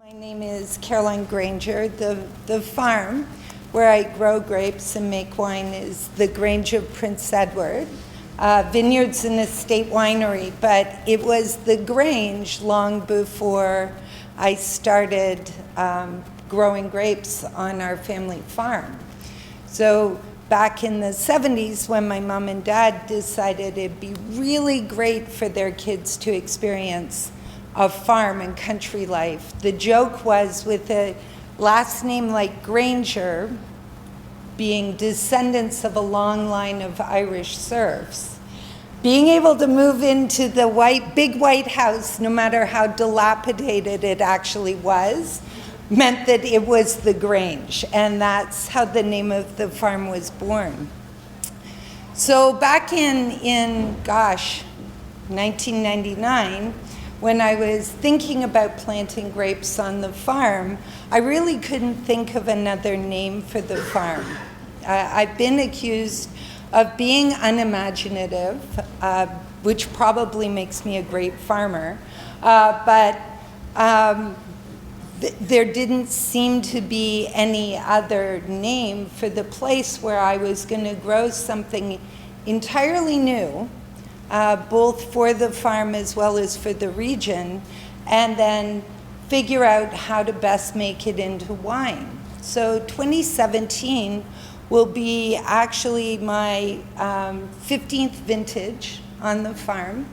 My name is Caroline Granger. The farm where I grow grapes and make wine is the Grange of Prince Edward. Vineyard's an estate winery, but it was the Grange long before I started growing grapes on our family farm. So back in the 70s, when my mom and dad decided it'd be really great for their kids to experience a farm and country life, the joke was, with a last name like Granger, being descendants of a long line of Irish serfs, being able to move into the big white house, no matter how dilapidated it actually was, meant that it was the Grange, and that's how the name of the farm was born. So back in 1999, when I was thinking about planting grapes on the farm, I really couldn't think of another name for the farm. I've been accused of being unimaginative, which probably makes me a great farmer, but there didn't seem to be any other name for the place where I was going to grow something entirely new, both for the farm as well as for the region, and then figure out how to best make it into wine. So 2017 will be actually my 15th vintage on the farm.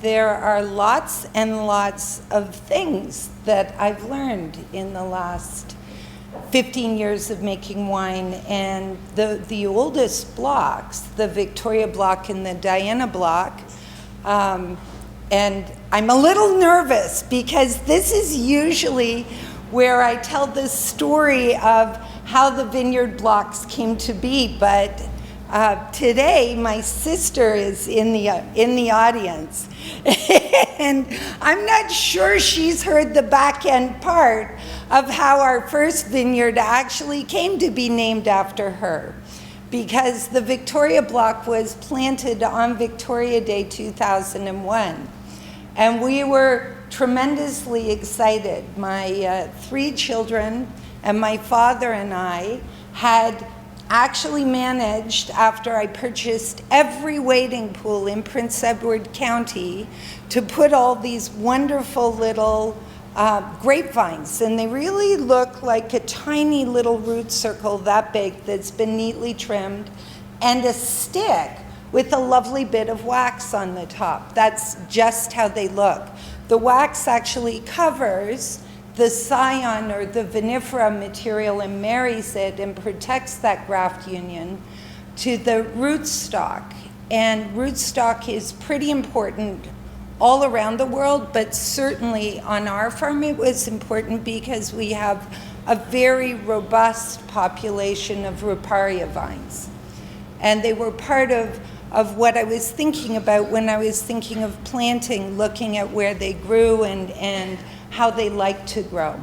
There are lots and lots of things that I've learned in the last 15 years of making wine, and the oldest blocks, the Victoria block and the Diana block, and I'm a little nervous because this is usually where I tell the story of how the Vineyard blocks came to be, but today my sister is in the audience, and I'm not sure she's heard the back end part of how our first vineyard actually came to be named after her, because the Victoria block was planted on Victoria Day 2001, and we were tremendously excited. My 3 children and my father and I had actually managed, after I purchased every wading pool in Prince Edward County, to put all these wonderful little grapevines, and they really look like a tiny little root circle that big that's been neatly trimmed, and a stick with a lovely bit of wax on the top. That's just how they look. The wax actually covers the scion or the vinifera material and marries it and protects that graft union to the rootstock. And rootstock is pretty important all around the world, but certainly on our farm it was important because we have a very robust population of Riparia vines. And they were part of what I was thinking about when I was thinking of planting, looking at where they grew and how they like to grow.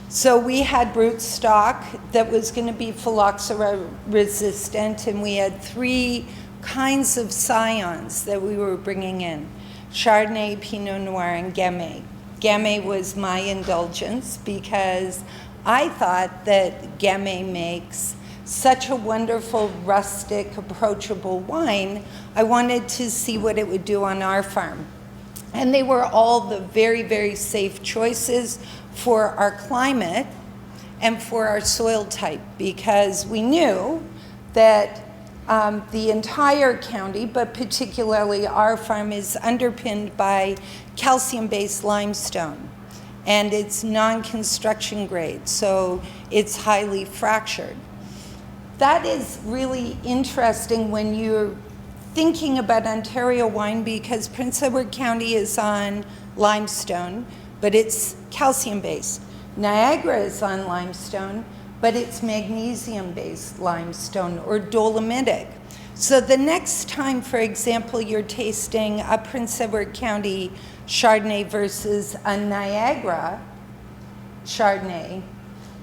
So we had rootstock that was going to be phylloxera resistant, and we had 3 kinds of scions that we were bringing in: Chardonnay, Pinot Noir, and Gamay. Gamay was my indulgence because I thought that Gamay makes such a wonderful, rustic, approachable wine. I wanted to see what it would do on our farm. And they were all the very, very safe choices for our climate and for our soil type, because we knew that the entire county, but particularly our farm, is underpinned by calcium-based limestone, and it's non-construction grade, so it's highly fractured. That is really interesting when you're thinking about Ontario wine, because Prince Edward County is on limestone, but it's calcium-based. Niagara is on limestone, but it's magnesium-based limestone or dolomitic. So the next time, for example, you're tasting a Prince Edward County Chardonnay versus a Niagara Chardonnay,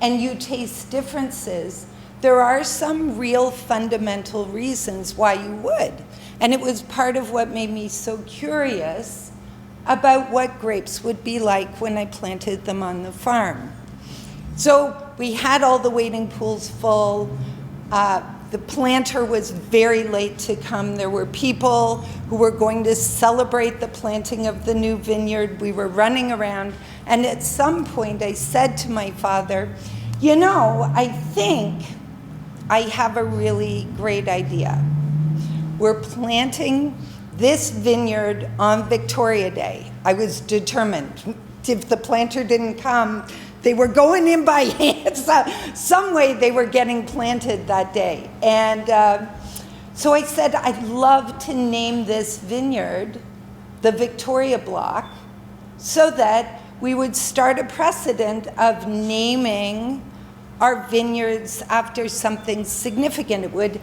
and you taste differences, there are some real fundamental reasons why you would. And it was part of what made me so curious about what grapes would be like when I planted them on the farm. So we had all the waiting pools full. The planter was very late to come. There were people who were going to celebrate the planting of the new vineyard. We were running around, and at some point I said to my father, you know, I think I have a really great idea. We're planting this vineyard on Victoria Day. I was determined. If the planter didn't come, they were going in by hand. Some way they were getting planted that day. And so I said, I'd love to name this vineyard the Victoria Block so that we would start a precedent of naming our vineyards after something significant. It would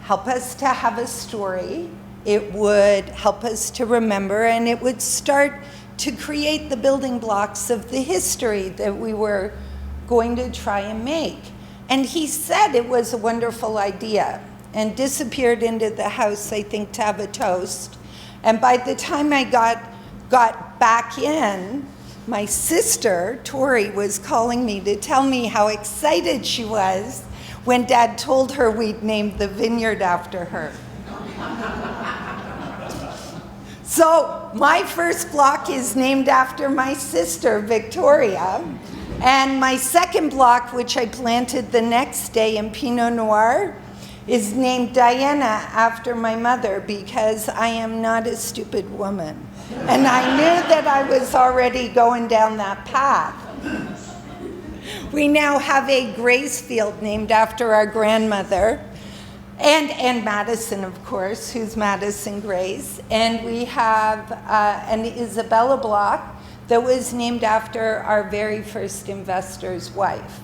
help us to have a story. It would help us to remember, and it would start to create the building blocks of the history that we were going to try and make. And he said it was a wonderful idea and disappeared into the house, I think, to have a toast. And by the time I got back in, my sister, Tori, was calling me to tell me how excited she was when Dad told her we'd named the vineyard after her. So my first block is named after my sister, Victoria. And my second block, which I planted the next day in Pinot Noir, is named Diana after my mother because I am not a stupid woman. And I knew that I was already going down that path. We now have a Grace field named after our grandmother. And Madison, of course, who's Madison Grace. And we have an Isabella block that was named after our very first investor's wife.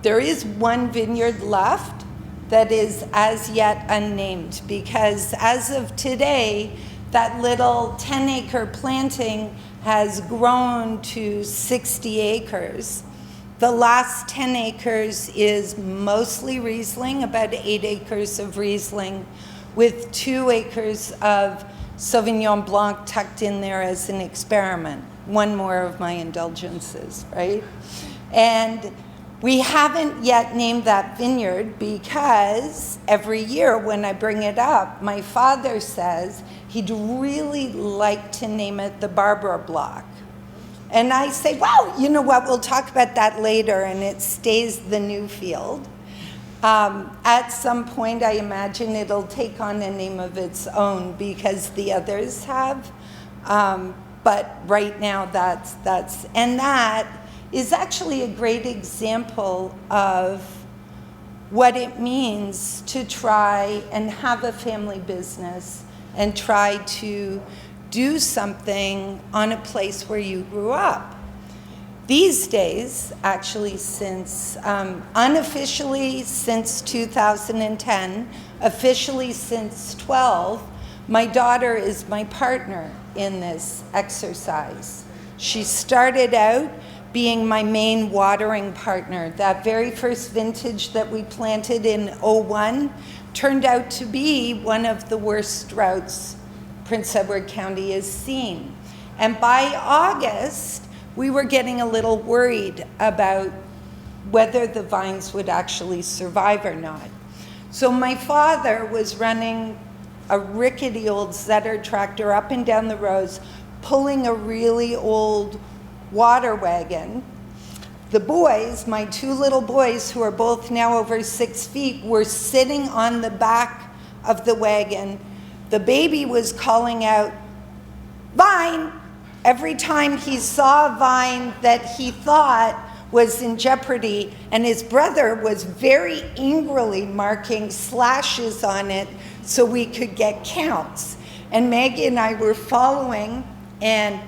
There is one vineyard left that is as yet unnamed because as of today, that little 10-acre planting has grown to 60 acres. The last 10 acres is mostly Riesling, about 8 acres of Riesling, with 2 acres of Sauvignon Blanc tucked in there as an experiment. One more of my indulgences, right? And we haven't yet named that vineyard because every year when I bring it up, my father says he'd really like to name it the Barbara Block. And I say, well, you know what, we'll talk about that later, and it stays the new field. At some point, I imagine it'll take on a name of its own because the others have. But right now, and that is actually a great example of what it means to try and have a family business and try to do something on a place where you grew up. These days, actually since, unofficially since 2010, officially since 12, my daughter is my partner in this exercise. She started out being my main watering partner. That very first vintage that we planted in '01 turned out to be one of the worst droughts Prince Edward County has seen. And by August, we were getting a little worried about whether the vines would actually survive or not. So my father was running a rickety old Zetter tractor up and down the roads, pulling a really old water wagon. The boys, my 2 little boys, who are both now over 6 feet, were sitting on the back of the wagon. The baby was calling out, "Vine!" every time he saw a vine that he thought was in jeopardy, and his brother was very angrily marking slashes on it so we could get counts. And Maggie and I were following, and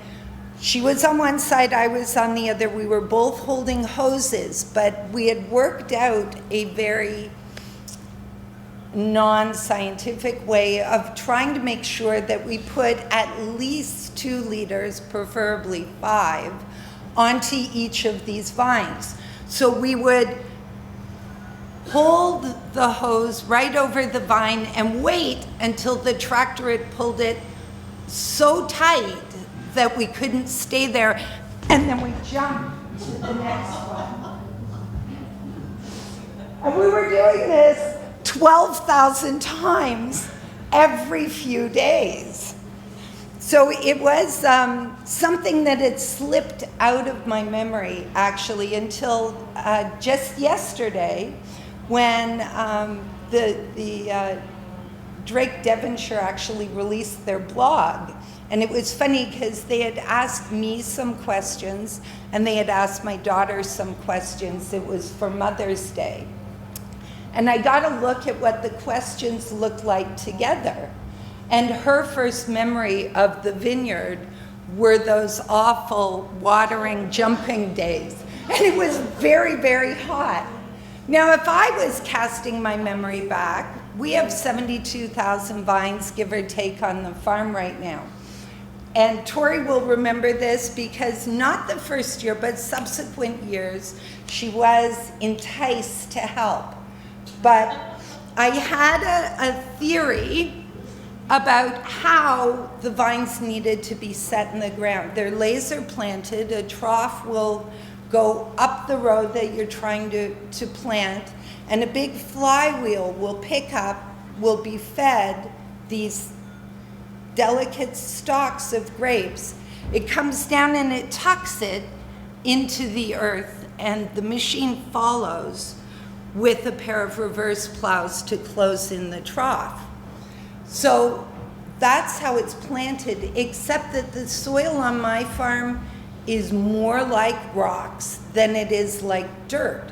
she was on one side, I was on the other. We were both holding hoses, but we had worked out a very non-scientific way of trying to make sure that we put at least 2 liters, preferably 5, onto each of these vines. So we would hold the hose right over the vine and wait until the tractor had pulled it so tight that we couldn't stay there, and then we jumped to the next one. And we were doing this 12,000 times every few days. So it was something that had slipped out of my memory, actually, until just yesterday, when the Drake Devonshire actually released their blog. And it was funny because they had asked me some questions, and they had asked my daughter some questions. It was for Mother's Day. And I got a look at what the questions looked like together. And her first memory of the vineyard were those awful watering, jumping days. And it was very, very hot. Now, if I was casting my memory back, we have 72,000 vines, give or take, on the farm right now. And Tori will remember this because not the first year, but subsequent years, she was enticed to help. But I had a theory about how the vines needed to be set in the ground. They're laser planted. A trough will go up the road that you're trying to plant, and a big flywheel will pick up, will be fed these delicate stalks of grapes. It comes down and it tucks it into the earth, and the machine follows with a pair of reverse plows to close in the trough. So that's how it's planted, except that the soil on my farm is more like rocks than it is like dirt.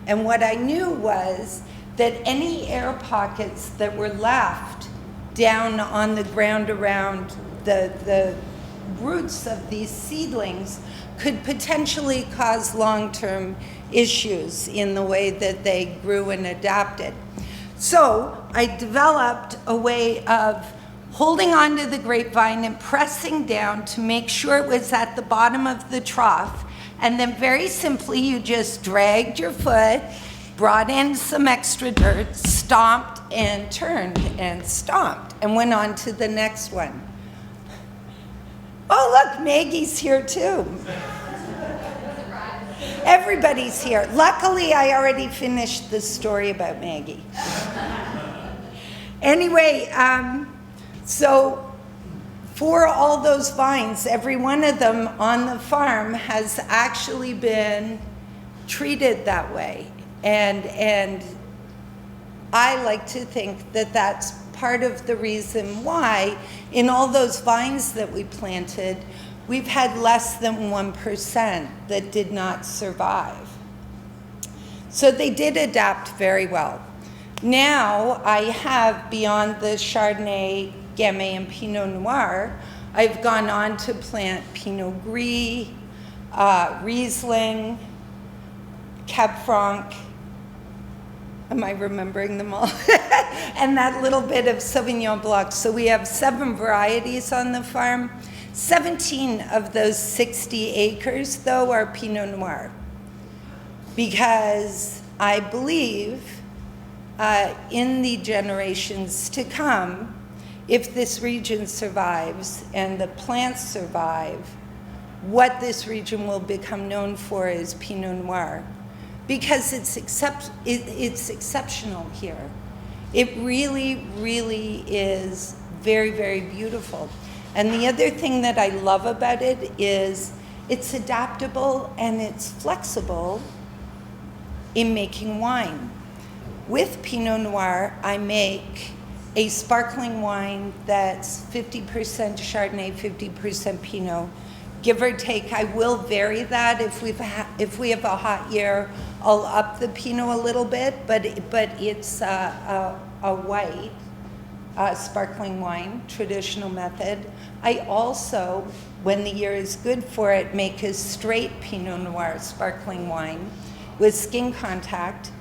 And what I knew was that any air pockets that were left down on the ground around the roots of these seedlings could potentially cause long-term issues in the way that they grew and adapted. So I developed a way of holding onto the grapevine and pressing down to make sure it was at the bottom of the trough. And then very simply, you just dragged your foot, brought in some extra dirt, stomped and turned and stomped, and went on to the next one. Oh, look, Maggie's here too. Everybody's here. Luckily, I already finished the story about Maggie. Anyway, so for all those vines, every one of them on the farm has actually been treated that way. And I like to think that that's part of the reason why in all those vines that we planted, we've had less than 1% that did not survive. So they did adapt very well. Now I have, beyond the Chardonnay, Gamay, and Pinot Noir, I've gone on to plant Pinot Gris, Riesling, Cab Franc. Am I remembering them all? And that little bit of Sauvignon Blanc. So we have 7 varieties on the farm. 17 of those 60 acres, though, are Pinot Noir. Because I believe in the generations to come, if this region survives and the plants survive, what this region will become known for is Pinot Noir. Because it's exceptional here. It really, really is very, very beautiful. And the other thing that I love about it is it's adaptable and it's flexible in making wine. With Pinot Noir, I make a sparkling wine that's 50% Chardonnay, 50% Pinot. Give or take, I will vary that. If we have a hot year, I'll up the Pinot a little bit, but it's a white sparkling wine, traditional method. I also, when the year is good for it, make a straight Pinot Noir sparkling wine with skin contact.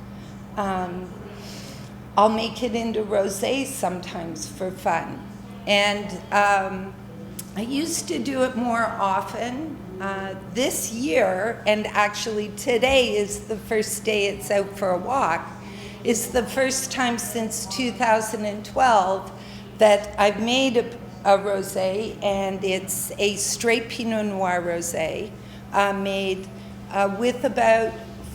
I'll make it into rosé sometimes for fun. And I used to do it more often. This year, and actually today is the first day it's out for a walk, is the first time since 2012 that I've made a rosé, and it's a straight Pinot Noir rosé made with about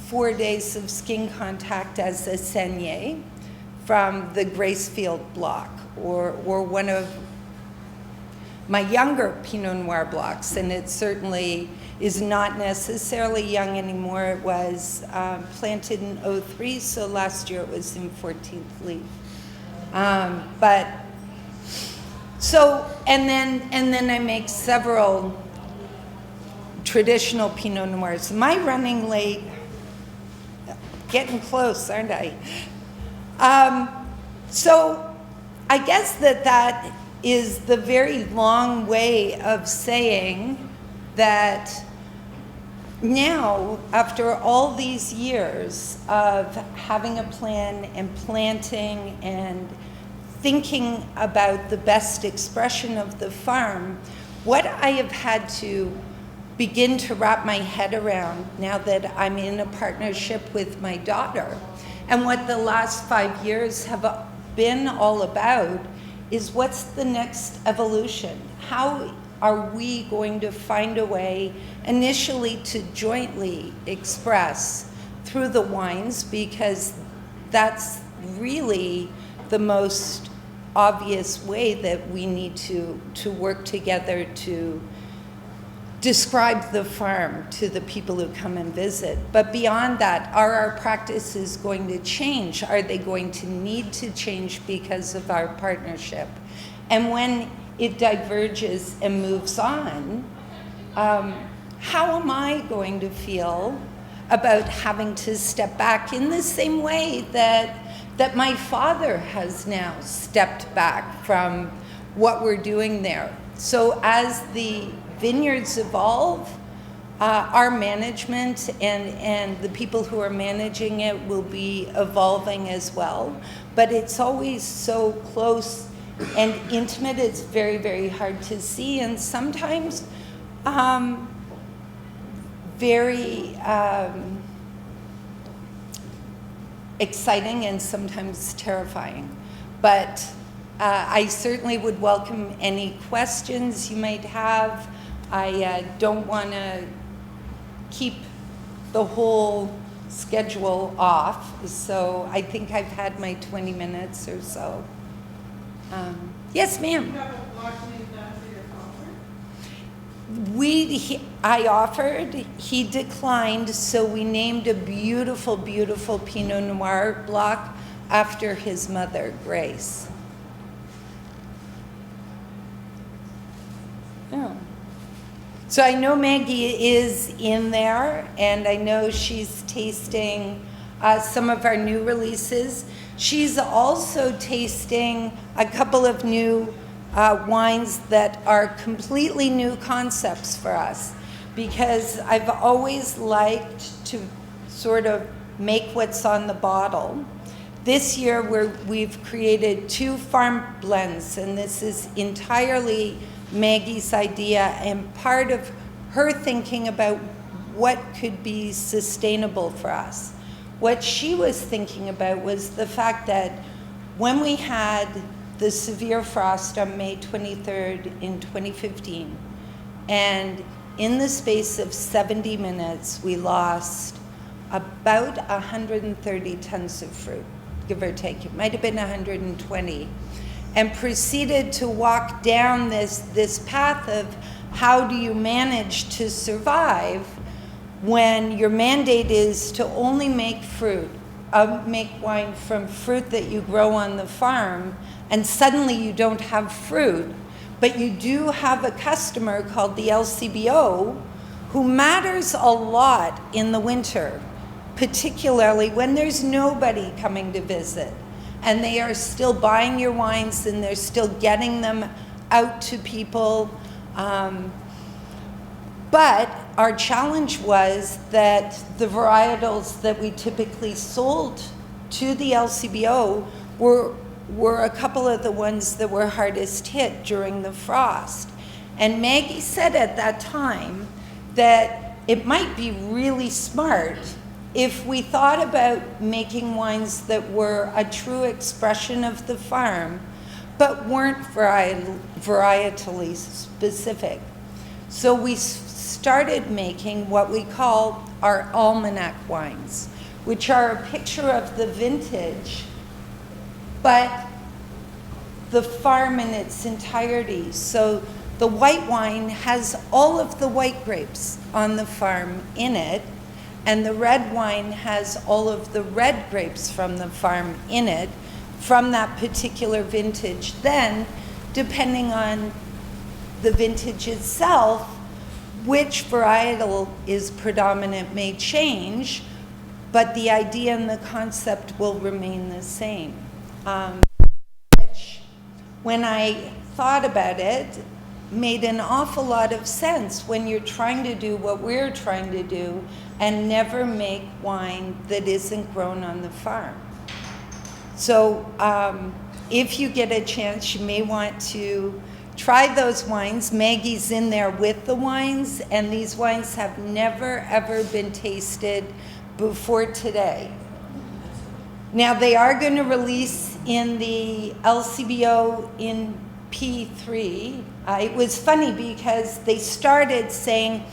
4 days of skin contact as a saignée from the Gracefield block, or one of my younger Pinot Noir blocks, and it certainly is not necessarily young anymore. It was planted in '03, so last year it was in 14th leaf. But so, and then I make several traditional Pinot Noirs. Am I running late? Getting close, aren't I? So I guess that is the very long way of saying that now, after all these years of having a plan and planting and thinking about the best expression of the farm, what I have had to begin to wrap my head around now that I'm in a partnership with my daughter, and what the last 5 years have been all about, is what's the next evolution? How are we going to find a way initially to jointly express through the wines, because that's really the most obvious way that we need to work together to describe the farm to the people who come and visit. But beyond that, are our practices going to change? Are they going to need to change because of our partnership? And when it diverges and moves on, how am I going to feel about having to step back in the same way that my father has now stepped back from what we're doing there? So as the vineyards evolve, our management and the people who are managing it will be evolving as well. But it's always so close and intimate, it's very, very hard to see, and sometimes very exciting and sometimes terrifying. But I certainly would welcome any questions you might have. I don't want to keep the whole schedule off, so I think I've had my 20 minutes or so. Yes, ma'am. Do you have a block name down for your offer? I offered, he declined, so we named a beautiful, beautiful Pinot Noir block after his mother, Grace. Yeah. So I know Maggie is in there, and I know she's tasting some of our new releases. She's also tasting a couple of new wines that are completely new concepts for us, because I've always liked to sort of make what's on the bottle. This year we've created 2 farm blends, and this is entirely Maggie's idea and part of her thinking about what could be sustainable for us. What she was thinking about was the fact that when we had the severe frost on May 23rd in 2015, and in the space of 70 minutes, we lost about 130 tons of fruit, give or take. It might have been 120. And proceeded to walk down this path of how do you manage to survive when your mandate is to only make wine from fruit that you grow on the farm, and suddenly you don't have fruit, but you do have a customer called the LCBO who matters a lot in the winter, particularly when there's nobody coming to visit. And they are still buying your wines, and they're still getting them out to people. But our challenge was that the varietals that we typically sold to the LCBO were a couple of the ones that were hardest hit during the frost. And Maggie said at that time that it might be really smart if we thought about making wines that were a true expression of the farm, but weren't varietally specific. So we started making what we call our almanac wines, which are a picture of the vintage, but the farm in its entirety. So the white wine has all of the white grapes on the farm in it, and the red wine has all of the red grapes from the farm in it, from that particular vintage. Then, depending on the vintage itself, which varietal is predominant may change, but the idea and the concept will remain the same. Which, when I thought about it, made an awful lot of sense when you're trying to do what we're trying to do and never make wine that isn't grown on the farm. So if you get a chance, you may want to try those wines. Maggie's in there with the wines, and these wines have never, ever been tasted before today. Now, they are going to release in the LCBO in P3. It was funny because they started saying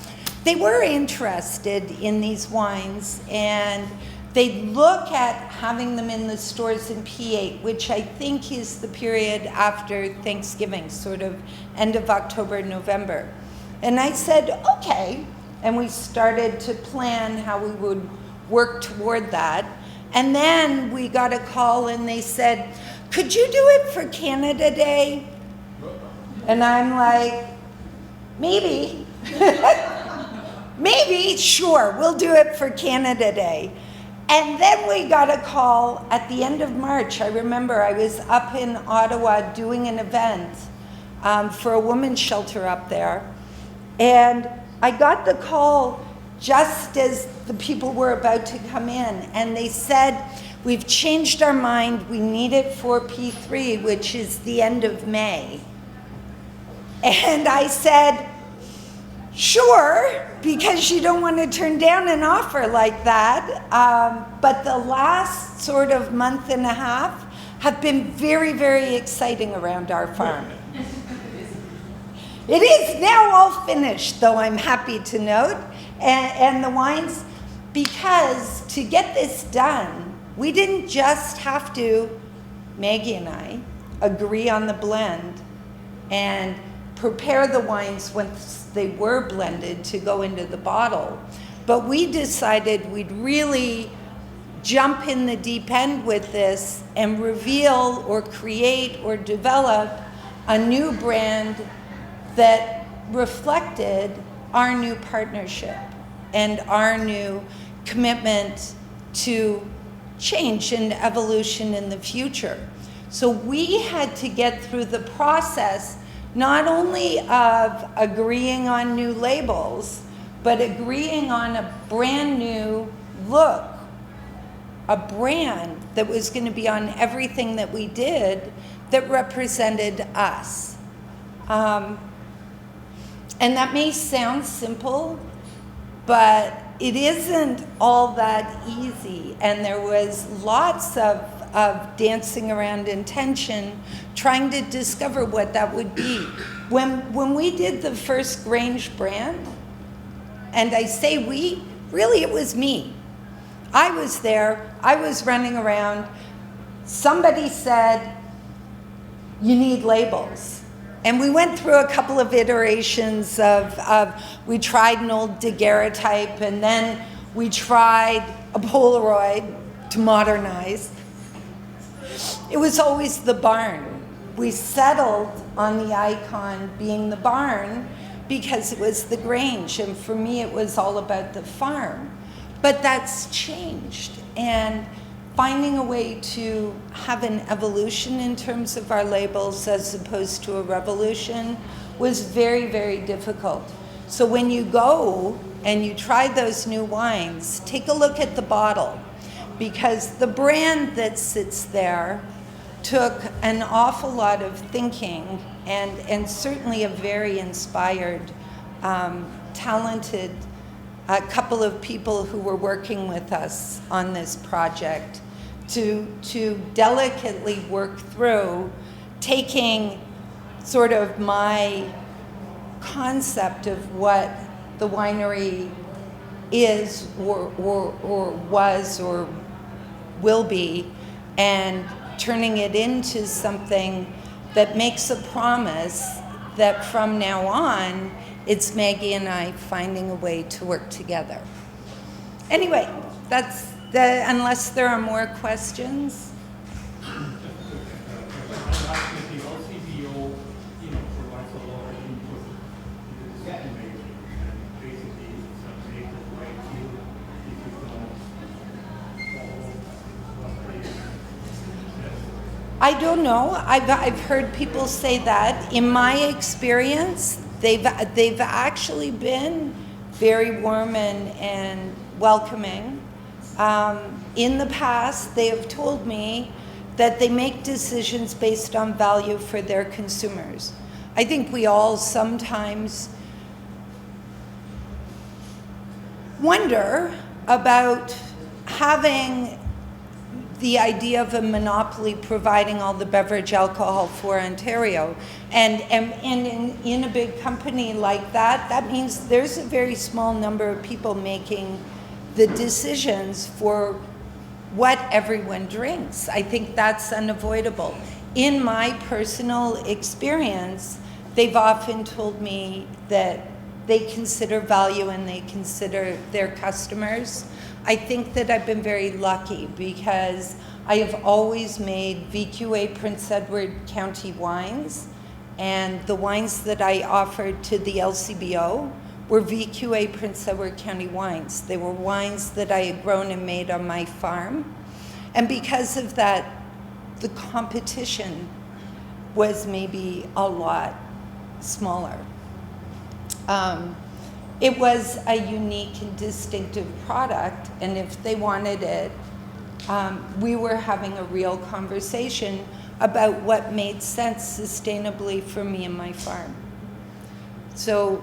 they were interested in these wines, and they'd look at having them in the stores in P8, which I think is the period after Thanksgiving, sort of end of October, November. And I said, okay. And we started to plan how we would work toward that. And then we got a call and they said, could you do it for Canada Day? And I'm like, maybe. Maybe, sure, we'll do it for Canada Day. And then we got a call at the end of March. I remember I was up in Ottawa doing an event for a women's shelter up there. And I got the call just as the people were about to come in. And they said, we've changed our mind. We need it for P3, which is the end of May. And I said, sure, because you don't want to turn down an offer like that. But the last sort of month and a half have been very, very exciting around our farm. It is now all finished, though, I'm happy to note. And the wines, because to get this done, we didn't just have to, Maggie and I, agree on the blend and prepare the wines once they were blended to go into the bottle. But we decided we'd really jump in the deep end with this and reveal or create or develop a new brand that reflected our new partnership and our new commitment to change and evolution in the future. So we had to get through the process not only of agreeing on new labels, but agreeing on a brand new look, a brand that was going to be on everything that we did that represented us. And that may sound simple, but it isn't all that easy. And there was lots of dancing around intention, trying to discover what that would be. When we did the first Grange brand, and I say we, really it was me. I was there, I was running around. Somebody said, you need labels. And we went through a couple of iterations of we tried an old daguerreotype, and then we tried a Polaroid to modernize. It was always the barn. We settled on the icon being the barn because it was the Grange, and for me it was all about the farm. But that's changed, and finding a way to have an evolution in terms of our labels as opposed to a revolution was very, very difficult. So when you go and you try those new wines, take a look at the bottle, because the brand that sits there took an awful lot of thinking and certainly a very inspired, talented couple of people who were working with us on this project to delicately work through taking sort of my concept of what the winery is or was or will be, and turning it into something that makes a promise that from now on, it's Maggie and I finding a way to work together. Anyway, that's unless there are more questions. I'm asking if the LCBO, provides a lot of input in the decision making, and basically it's a make or break deal if you don't follow what they said. I don't know. I've heard people say that. In my experience, they've actually been very warm and welcoming. In the past, they have told me that they make decisions based on value for their consumers. I think we all sometimes wonder about having the idea of a monopoly providing all the beverage alcohol for Ontario. And in a big company like that, that means there's a very small number of people making the decisions for what everyone drinks. I think that's unavoidable. In my personal experience, they've often told me that they consider value and they consider their customers. I think that I've been very lucky because I have always made VQA Prince Edward County wines, and the wines that I offered to the LCBO were VQA Prince Edward County wines. They were wines that I had grown and made on my farm. And because of that, the competition was maybe a lot smaller. It was a unique and distinctive product, and if they wanted it, we were having a real conversation about what made sense sustainably for me and my farm. So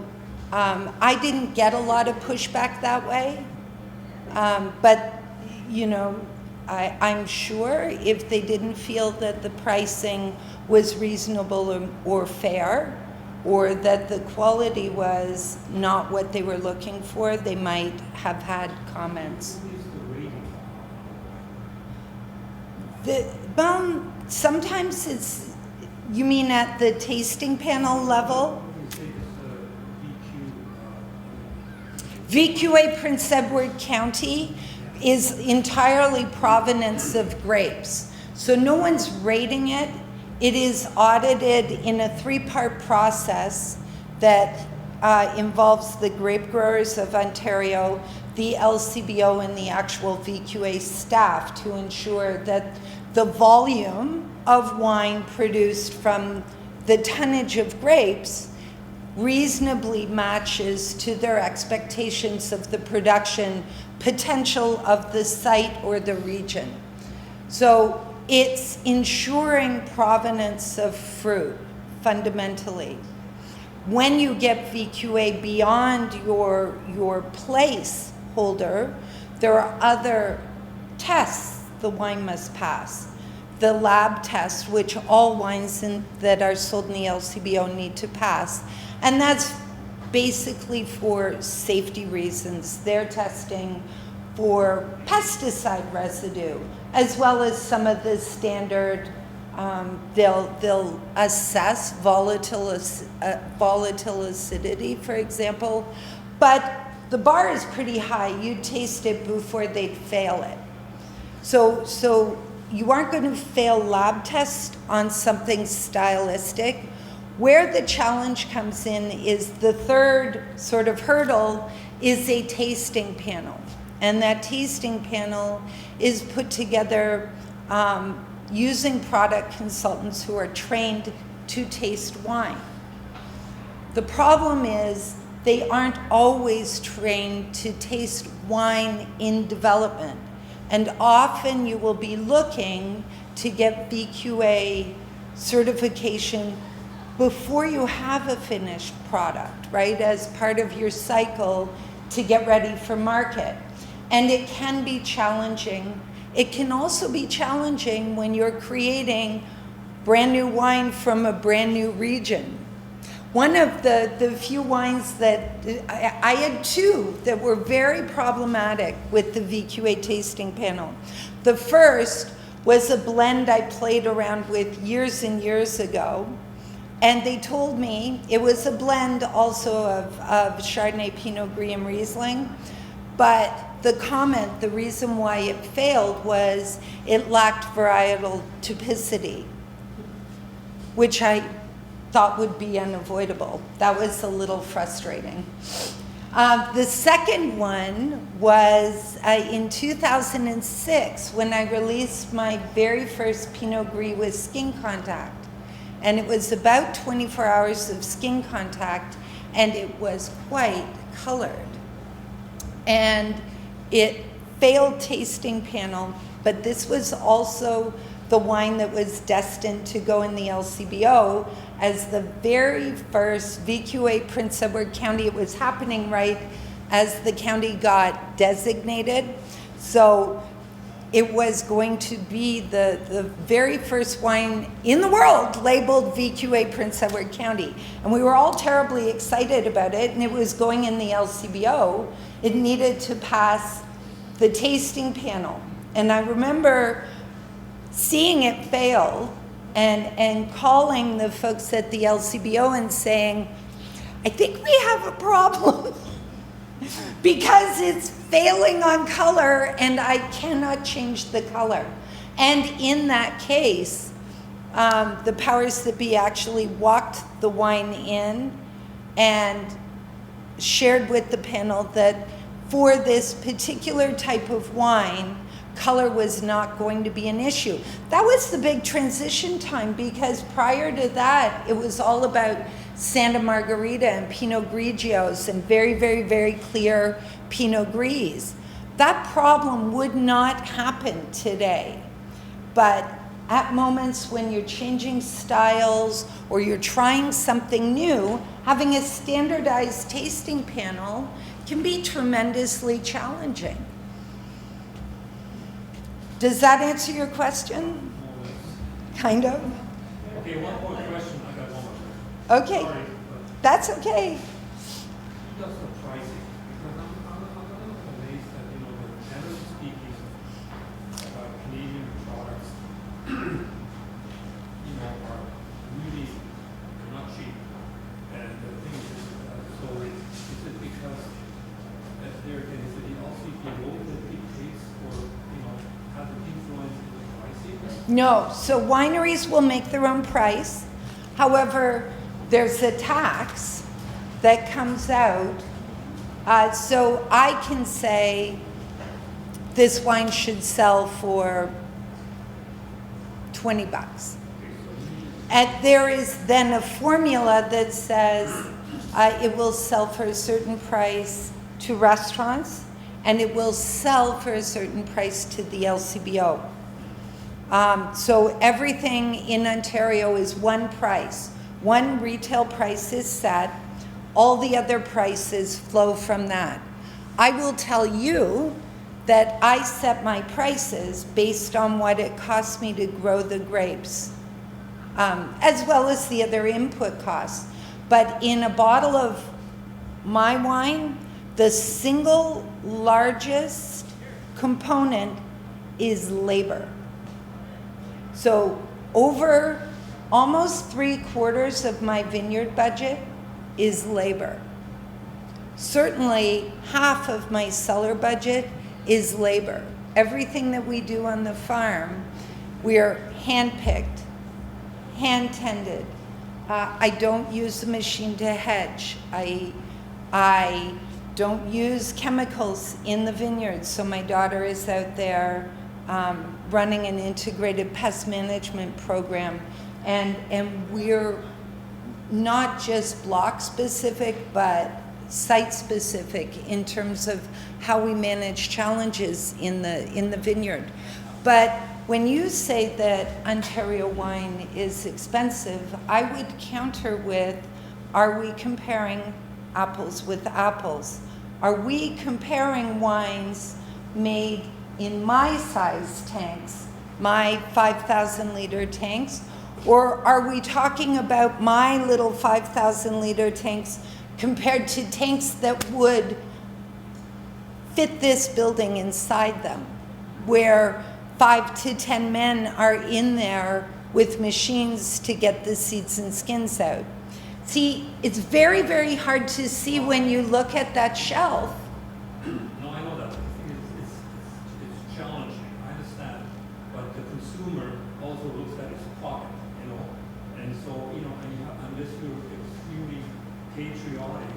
I didn't get a lot of pushback that way, but I'm sure if they didn't feel that the pricing was reasonable or fair, or that the quality was not what they were looking for, they might have had comments. Who is the rating? Sometimes it's, you mean at the tasting panel level? What do you say this VQA Prince Edward County is entirely provenance of grapes. So no one's rating it. It is audited in a 3-part process that involves the grape growers of Ontario, the LCBO, and the actual VQA staff to ensure that the volume of wine produced from the tonnage of grapes reasonably matches to their expectations of the production potential of the site or the region. So it's ensuring provenance of fruit, fundamentally. When you get VQA beyond your place holder, there are other tests the wine must pass. The lab test, which all wines that are sold in the LCBO need to pass. And that's basically for safety reasons. They're testing for pesticide residue, as well as some of the standard, they'll assess volatile acidity, for example. But the bar is pretty high. You'd taste it before they'd fail it. So you aren't going to fail lab tests on something stylistic. Where the challenge comes in is the third sort of hurdle is a tasting panel. And that tasting panel is put together using product consultants who are trained to taste wine. The problem is they aren't always trained to taste wine in development. And often you will be looking to get VQA certification before you have a finished product, right? As part of your cycle to get ready for market. And it can be challenging. It can also be challenging when you're creating brand new wine from a brand new region. One of the few wines that, I had two that were very problematic with the VQA tasting panel. The first was a blend I played around with years and years ago. And they told me it was a blend also of Chardonnay, Pinot Gris, and Riesling. But the comment, the reason why it failed was it lacked varietal typicity, which I thought would be unavoidable. That was a little frustrating. The second one was in 2006 when I released my very first Pinot Gris with skin contact. And it was about 24 hours of skin contact, and it was quite colored. And it failed tasting panel, but this was also the wine that was destined to go in the LCBO as the very first VQA Prince Edward County. It was happening right as the county got designated. So it was going to be the very first wine in the world labeled VQA Prince Edward County. And we were all terribly excited about it, and it was going in the LCBO. It needed to pass the tasting panel. And I remember seeing it fail and calling the folks at the LCBO and saying, I think we have a problem because it's failing on color and I cannot change the color. And in that case, the powers that be actually walked the wine in and shared with the panel that for this particular type of wine, color was not going to be an issue. That was the big transition time, because prior to that, it was all about Santa Margherita and Pinot Grigios and very, very, very clear Pinot Gris. That problem would not happen today. But at moments when you're changing styles or you're trying something new, having a standardized tasting panel can be tremendously challenging. Does that answer your question? Kind of? Okay, one more question. I got one more. Okay, Sorry, that's okay. just the pricing, because I'm amazed that, generally speaking, Canadian products, are really not cheap. And the thing is, so is it because that is it the LCBO that dictates or, has an influence in the pricing? No, so wineries will make their own price. However, there's a tax that comes out. So I can say this wine should sell for $20. And there is then a formula that says it will sell for a certain price to restaurants, and it will sell for a certain price to the LCBO. So everything in Ontario is one price. One retail price is set. All the other prices flow from that. I will tell you that I set my prices based on what it costs me to grow the grapes, as well as the other input costs. But in a bottle of my wine, the single largest component is labor. So over almost 3/4 of my vineyard budget is labor. Certainly half of my cellar budget is labor. Everything that we do on the farm, we are hand-picked, hand-tended. I don't use a machine to hedge. I don't use chemicals in the vineyard, so my daughter is out there running an integrated pest management program, and we're not just block specific, but site specific in terms of how we manage challenges in the vineyard. But when you say that Ontario wine is expensive, I would counter with, are we comparing apples with apples? Are we comparing wines made in my size tanks, my 5,000 liter tanks, Or are we talking about my little 5,000 liter tanks compared to tanks that would fit this building inside them, where 5 to 10 men are in there with machines to get the seeds and skins out? See, it's very, very hard to see when you look at that shelf. No, I know that. It's challenging. I understand. But the consumer also looks at his pocket, you know. And so, you know, unless you're extremely patriotic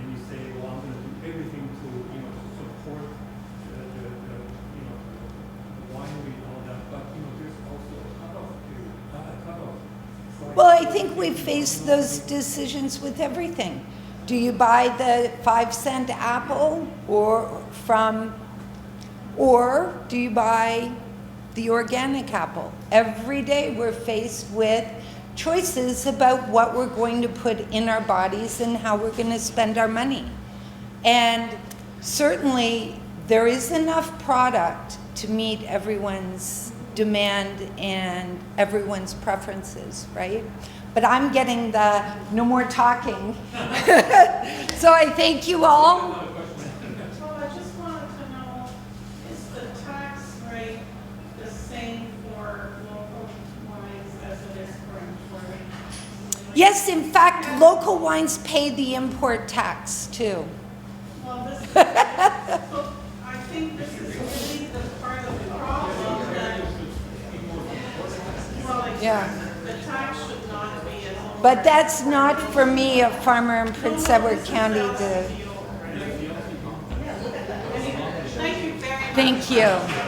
and you say, well, I'm going to do everything to, you know, to support the you know, the winery and all that. But, you know, there's also a cutoff period, a cutoff. Well, I think we face those decisions with everything. Do you buy the 5-cent apple or do you buy the organic apple? Every day we're faced with choices about what we're going to put in our bodies and how we're going to spend our money. And certainly there is enough product to meet everyone's demand and everyone's preferences, right? But I'm getting the no more talking. So I thank you all. Well, I just wanted to know, is the tax rate the same for local wines as it is for imported? Yes, in fact, local wines pay the import tax too. Well, this, so I think this is really the part of the problem that, well, Yeah. the tax should not be as. But that's not for me, a farmer in Prince Edward County, to. Thank you very much. Thank you.